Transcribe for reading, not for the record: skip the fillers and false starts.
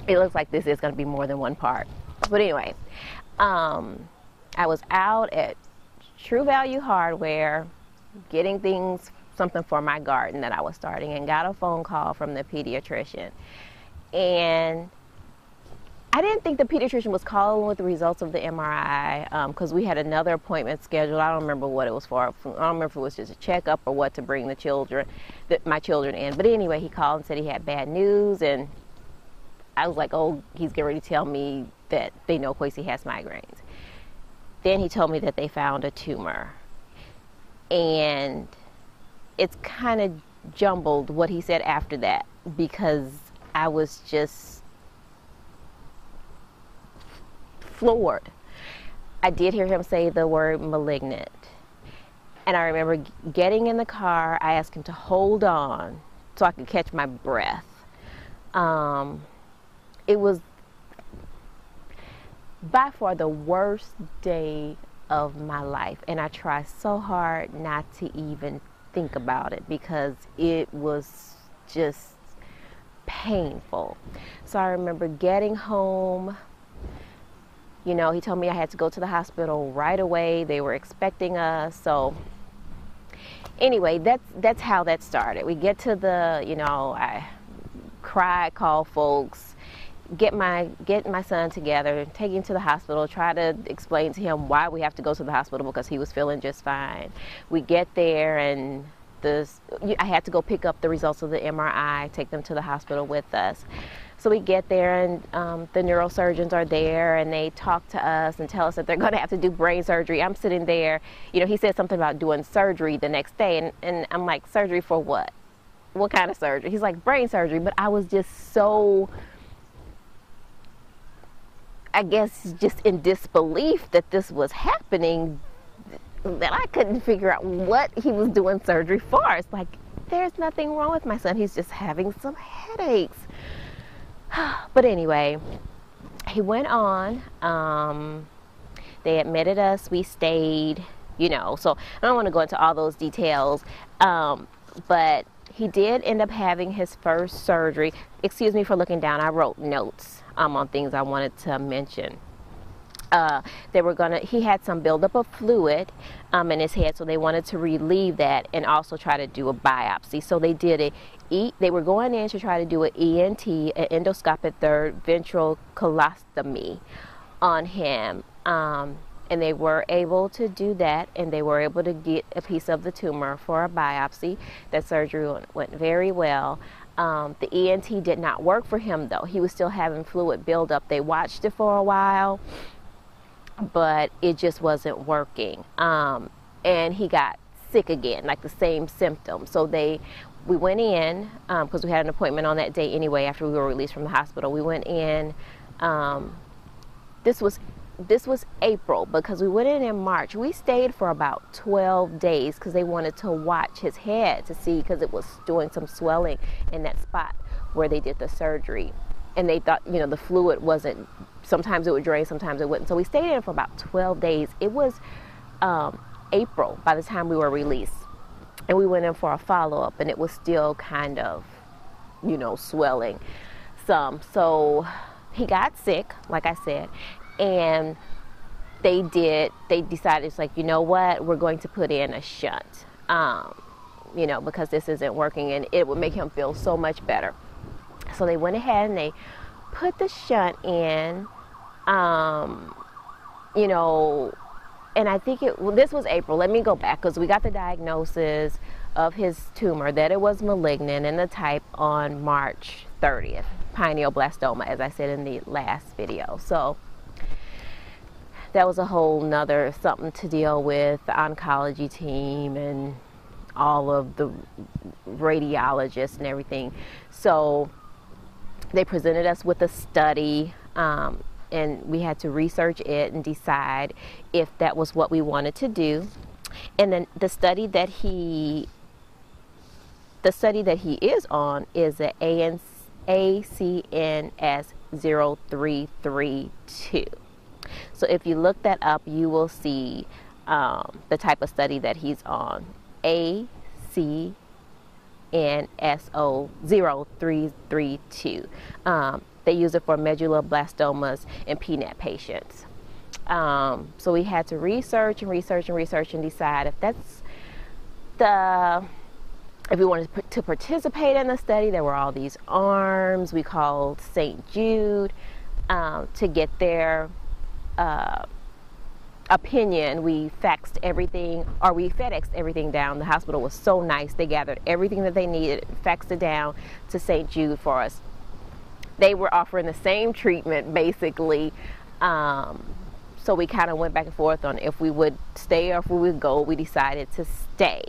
it looks like this is going to be more than one part. But anyway, I was out at True Value Hardware getting something for my garden that I was starting, and got a phone call from the pediatrician. And I didn't think the pediatrician was calling with the results of the MRI, because we had another appointment scheduled. I don't remember what it was for. I don't remember if it was just a checkup or what, to bring my children in. But anyway, he called and said he had bad news, and I was like, oh, he's getting ready to tell me that they know Quasi has migraines. Then he told me that they found a tumor. And it's kind of jumbled what he said after that, because I was just floored. I did hear him say the word malignant. And I remember getting in the car, I asked him to hold on so I could catch my breath. It was by far the worst day of my life, and I try so hard not to even think about it, because it was just painful. So I remember getting home. You know, he told me I had to go to the hospital right away. They were expecting us. So anyway, that's how that started. We get to the, you know, I cry, call folks, get my son together, take him to the hospital, try to explain to him why we have to go to the hospital, because he was feeling just fine. We get there, and I had to go pick up the results of the MRI, take them to the hospital with us. So we get there, and the neurosurgeons are there, and they talk to us and tell us that they're going to have to do brain surgery. I'm sitting there, you know, he said something about doing surgery the next day, and I'm like, surgery for what? What kind of surgery? He's like, brain surgery. But I was just so, I guess, just in disbelief that this was happening, that I couldn't figure out what he was doing surgery for. It's like, there's nothing wrong with my son. He's just having some headaches. But anyway, he went on. They admitted us. We stayed, you know. So I don't want to go into all those details. But he did end up having his first surgery. Excuse me for looking down. I wrote notes on things I wanted to mention. He had some buildup of fluid in his head, so they wanted to relieve that and also try to do a biopsy. So they did they were going in to try to do an ENT, an endoscopic third ventral colostomy on him. And they were able to do that, and they were able to get a piece of the tumor for a biopsy. That surgery went very well. The ENT did not work for him, though. He was still having fluid buildup. They watched it for a while, but it just wasn't working. And he got sick again, like the same symptoms. So we went in, because we had an appointment on that day anyway after we were released from the hospital. We went in, this was April, because we went in March. We stayed for about 12 days because they wanted to watch his head to see, because it was doing some swelling in that spot where they did the surgery. And they thought, you know, the fluid wasn't, sometimes it would drain, sometimes it wouldn't. So we stayed in for about 12 days. It was April by the time we were released. And we went in for a follow-up, and it was still kind of, you know, swelling some. So he got sick, like I said, and they decided, it's like, you know what, we're going to put in a shunt, you know, because this isn't working, and it would make him feel so much better. So they went ahead and they put the shunt in, you know, and I think this was April. Let me go back, because we got the diagnosis of his tumor, that it was malignant in the type, on March 30th, pineoblastoma, as I said in the last video. So that was a whole nother something to deal with, the oncology team and all of the radiologists and everything. So they presented us with a study, and we had to research it and decide if that was what we wanted to do. And then the study that he is on is the ACNS 0332. So if you look that up, you will see the type of study that he's on. ACNS NSO0332. They use it for medulloblastomas and PNET patients. So we had to research and decide if that's if we wanted to participate in the study. There were all these arms. We called St. Jude to get their opinion. We faxed everything, or we FedExed everything down. The hospital was so nice. They gathered everything that they needed, faxed it down to St. Jude for us. They were offering the same treatment, basically. So we kind of went back and forth on if we would stay or if we would go. We decided to stay.